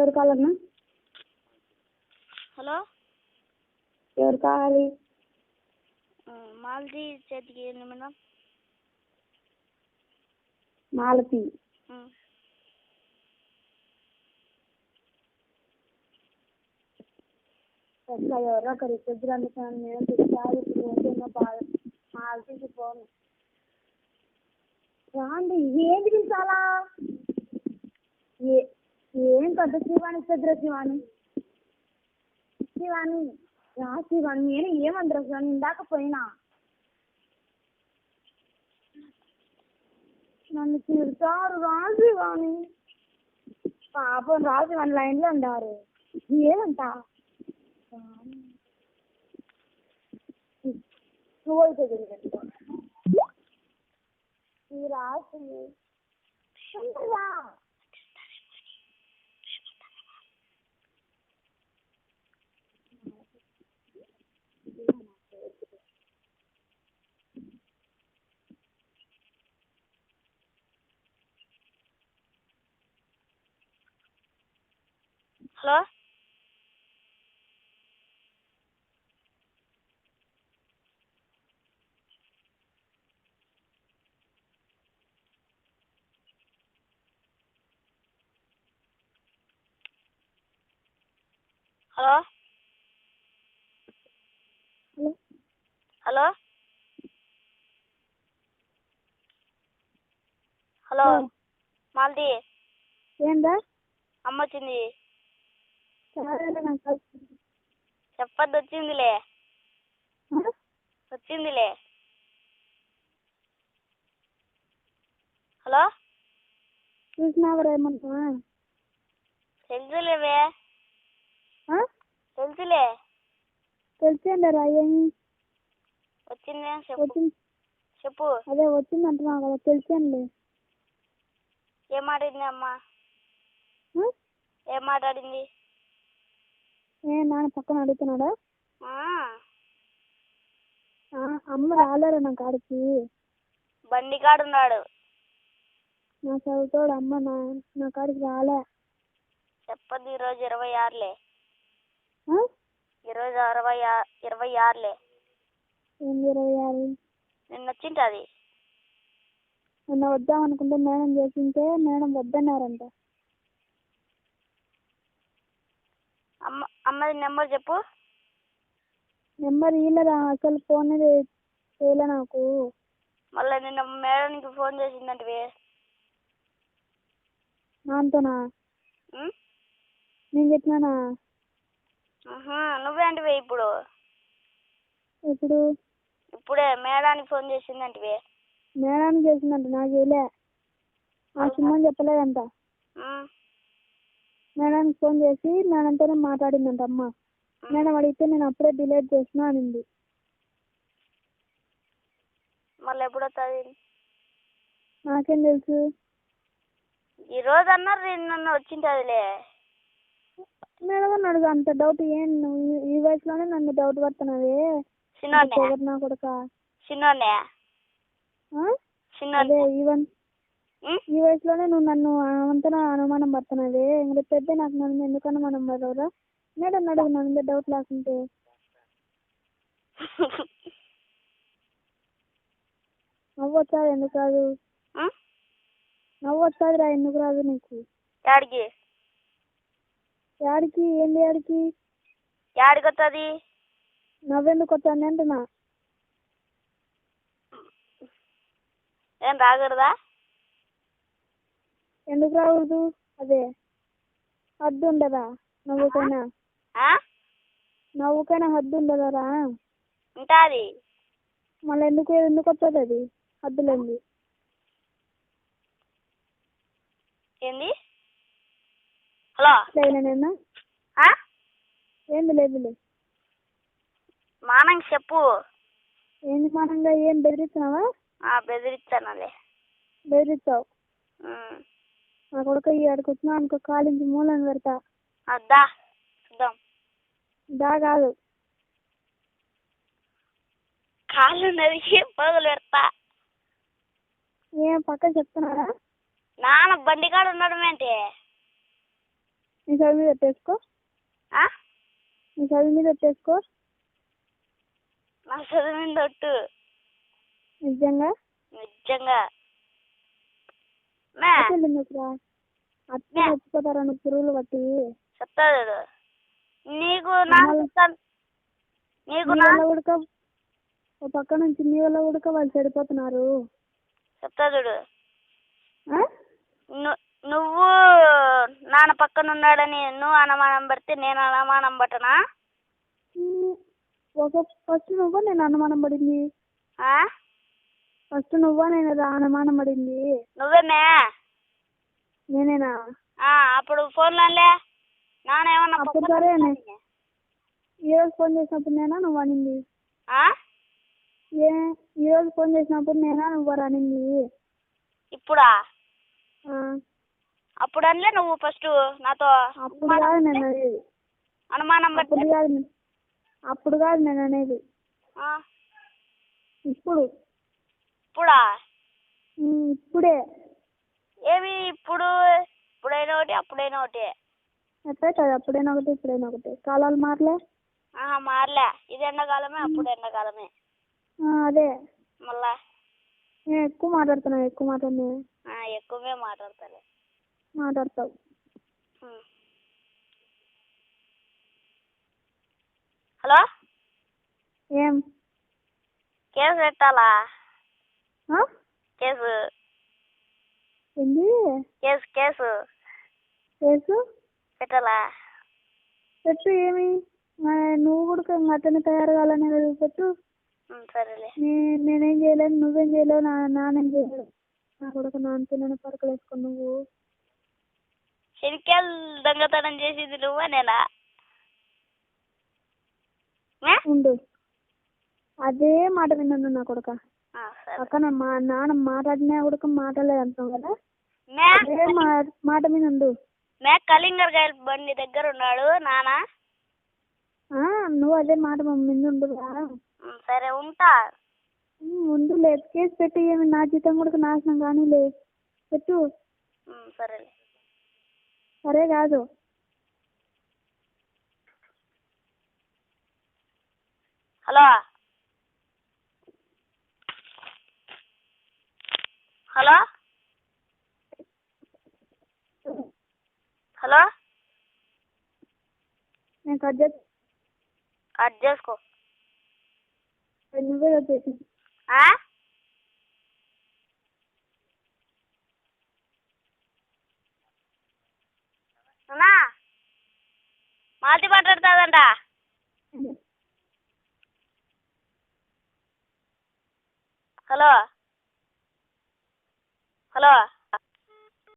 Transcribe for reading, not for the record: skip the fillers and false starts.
ఎవరు కావాలన్నా? హలో, ఎవరు కావాలి? మాలతి చేతికి మేడం. మాలతి ఎట్లా ఎవరో ఒకరు ఇద్దరు అందుకని నేను తెచ్చాను బాగా మాలతీకి పోను రాండి. ఏంటి తీసాలా? ఏం పెద్ద శివాణి పెద్ద శివాణి శివాణి రా శివాణి. నేను ఏమంటారు శివాణి? ఇందాక పోయినా నన్ను తిడతారు. రా శివాణి పాపం. రా శివాణి లైన్లో ఉండారు. ఏమంటా నువ్వైతే రాసి hello, hello, hello, hello. Malathi ఏందా? అమ్మ వచ్చింది. నాకు చెప్పద్దు, వచ్చిందిలే. వచ్చిందిలే. హలో, చూసినావరా ఏమంటా? తెలుసులేవే, తెలుసులే. తెలిసిందరా ఏమి వచ్చిందే చెప్పు. చెప్పు. అదే వచ్చింది అంటున్నావు కదా, తెలిసానులే. ఏం మాట్లాడింది అమ్మ? ఏం మాట్లాడింది? నాన్న పక్కన అడుగుతున్నాడా? అమ్మ రాలేరా నా కాడికి? బండి కాడున్నాడు. నా చదువుతాడు. అమ్మ నా కాడికి రాలే. చెప్పద్దు. ఈరోజు 26లే. ఈరోజు 26లే. ఏంది 26? నిన్న వచ్చింటది. నిన్న వద్దాం అనుకుంటే మేడం చేసింటే మేడం వద్దన్నారంట. అమ్మది నెంబర్ చెప్పు. నెంబర్ ఇయ్యలేరా అసలు? ఫోన్ చేయలే నాకు. మళ్ళీ నిన్న మేడానికి ఫోన్ చేసిందంటే నాతోనా? నేను చెప్పినానా? నువ్వే అంటే ఇప్పుడు ఇప్పుడే మేడానికి ఫోన్ చేసిందంటే. మేడానికి చేసిందంట, నాకు చేయలే. ఆ సినిమాని చెప్పలేదంట. మేడానికి ఫోన్ చేసి మేడంతోనే మాట్లాడిందంట అమ్మ. మేడం అడిగితే నేను అప్పుడే డిలీట్ చేసినా అనింది. మళ్ళీ ఎప్పుడు వస్తుంది? నాకేం తెలుసు? ఈరోజు అన్నారు, నిన్న వచ్చింటదిలే. మేడం అని అడుగు. అంత డౌట్ ఏం? ఈ వయసులోనే నన్ను డౌట్ పడుతున్నావే నా కొడుక. అదే ఈ వయసులోనే నువ్వు నన్ను అంతనా అనుమానం పడుతున్నావే. ఇంకా పెద్ద నాకు నన్ను ఎందుకు అనుమానం పడవురా? మేడం అడుగు నన్ను డౌట్ లేకుంటే. నవ్వు వచ్చాది ఎందుకు రాదు? నవ్వు వచ్చాదిరా, ఎందుకు రాదు నీకు? యాడికి? ఏంది యాడికి? యాడికి వస్తుంది? నవ్వెందుకు వస్తుంది అంటున్నా. ఏం రాకూడదా? ఎందుకు రాకూడదు? అదే హద్దు ఉండదా నవ్వుకైనా? నవ్వుకైనా హద్దు ఉండదరా? ఉంటుంది. మళ్ళీ ఎందుకు వస్తుంది అది? హద్దులేంది. ఏంది? హలో, లేదన్నా? ఏంది లేదులే. మానంగా చెప్పు. ఏంది మానంగా? ఏం బెదిరిస్తున్నావా? బెదిరిస్తానులే. బెదిరిస్తావు నా కొడుకు. ఈ ఆడికి వచ్చినా అనుకో, కాలించి మూలని పెడతా. అద్దా చూద్దాం. దా కాదు, కాళ్ళు నరికి పగులు పెడతా. ఏం పక్కన చెప్తున్నారా? నాన్న బండి కాడ ఉండడం ఏంటి? నీ చదువు మీద పెట్టేసుకో, ఆ? నీ చదువు మీద పెట్టేసుకో. నా చదివింది ఒట్టు నిజంగా నిజంగా మే ఎందుకురా అట్లా చచ్చిపోతారా నువ్వు పురుగులు పట్టి. చెప్తా చూడు నీకు నీకు నీ వల్ల ఉడక ఓ పక్క నుంచి నీ వల్ల ఉడక వాళ్ళు చెడిపోతున్నారు. చెప్తా చూడు ఆ? నువ్వు నాన్న పక్కన ఉన్నాడని నువ్వు అనుమానం పడితే నేను అనుమానం పట్టనా? ఫస్ట్ నువ్వా నేను అనుమానం పడింది? ఫస్ట్ నువ్వా నేను అనుమానం పడింది? నువ్వేమే. నేనేనా? అప్పుడు ఫోన్లోనే నాన్న ఏమన్నా అప్పుడు సరే ఈరోజు ఫోన్ చేసినప్పుడు నేనా నువ్వు అనింది? ఈరోజు ఫోన్ చేసినప్పుడు నేనా నువ్వు అనింది? ఇప్పుడా? అప్పుడు అనలే నువ్వు ఫస్ట్ నాతో? అప్పుడు కాదు నేను అనేది. అనుమానం అప్పుడు కాదు, అప్పుడు కాదు నేను అనేది. ఇప్పుడు. ఇప్పుడా? ఇప్పుడే. ఏమి ఇప్పుడు? ఇప్పుడైనా ఒకటి అప్పుడైనా ఒకటి. ఎట్లా కదా అప్పుడైనా ఒకటి ఇప్పుడైనా ఒకటి. కాలాలు మారలే? మారలే. ఇది ఎండాకాలమే అప్పుడు ఎండాకాలమే. అదే మళ్ళా నేను ఎక్కువ మాట్లాడుతున్నావు. ఎక్కువ మాట్లాడినా ఎక్కువే మాట్లాడతావు. హలో ఏం కేసు పెట్టాలా? కేసు ఏంది? కేసు కేసు కేసు పెట్టాలా? పెట్టు. ఏమి నువ్వు కూడా అతన్ని తయారు కావాలని పెట్టు. సరేలే. నేనేం చేయలేను, నువ్వేం చేయలేవు, నానేం చేయలేవు. నా కొడుకు నాన్నతో నేను పరకలు వేసుకుని నువ్వు శనికాయలు దొంగతనం చేసింది నువ్వా నేనా? ఉండు, అదే మాట విన్నాను నా కొడుక. పక్కన మా నాన్న మాట్లాడినా కొడుకు మాట్లాడలేదు అంటావు కదా, అదే మాట మీద ఉండు. కలింగర్ బండి దగ్గర ఉన్నాడు నాన్న. నువ్వు అదే మాట మీద ఉండుగా. సరే ఉంటా. ఉండు. లేదు కేసు పెట్టి ఏమి నా జీతం కూడా నాశనం కానీ లే పెట్టు. సరేలే. సరే కాదు. హలో హలో హలో నేను కట్ చేసుకో. నువ్వే వచ్చేసి మాల్తి మాట్లాడుతుందంట. Hello hello